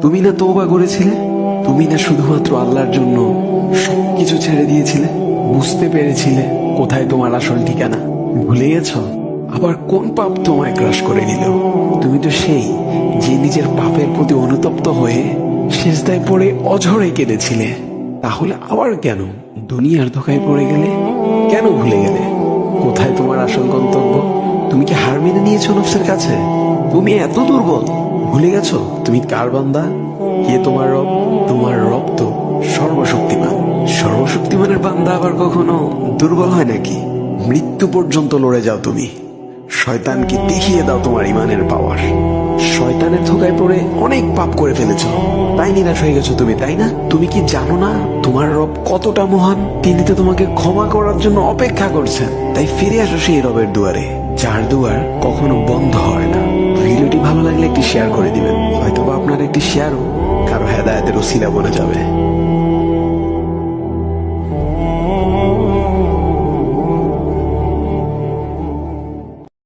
তুমি না তওবা করেছিলে? তুমি না শুধুমাত্র আল্লাহর জন্য সবকিছু ছেড়ে দিয়েছিলে? বুঝতে পেরেছিলে কোথায় তোমার আসল ঠিকানা? ভুলে গেছ? আবার কোন পাপ তোমায় গ্রাস করে নিল? তুমি তো সেই যে নিজের পাপের প্রতি অনুতপ্ত হয়ে সিজদায় পড়ে অঝরে কেঁদেছিলে। তাহলে আবার কেন দুনিয়ার ধোঁকায় পড়ে গেলে? কেন ভুলে গেলে কোথায় তোমার আসল গন্তব্য? তুমি কি হার মেনে নিয়েছো নফসের কাছে? তুমি এত দুর্বল, ভুলে গেছো তুমি কার বান্দা? কে তোমার রব? তোমার রব তো সর্বশক্তিমান। সর্বশক্তিমানের বান্দা আবার কখনো দুর্বল হয় নাকি? মৃত্যু পর্যন্ত লড়ে যাও তুমি। শয়তানকে দেখিয়ে দাও তোমার ইমানের পাওয়ার। শয়তানের ধোকায় পড়ে অনেক পাপ করে ফেলেছ, তাই নিরাশ হয়ে গেছো তুমি, তাই না? তুমি কি জানো না তোমার রব কতটা মহান? তিনি তো তোমাকে ক্ষমা করার জন্য অপেক্ষা করছেন। তাই ফিরে আসো সেই রবের দুয়ারে, যার দুয়ার কখনো বন্ধ হয় না। ভিডিওটি ভালো লাগলে একটি শেয়ার করে দিবেন, হয়তোবা আপনার একটি শেয়ারও কারো হেদায়েতের উসিলা বনে যাবে।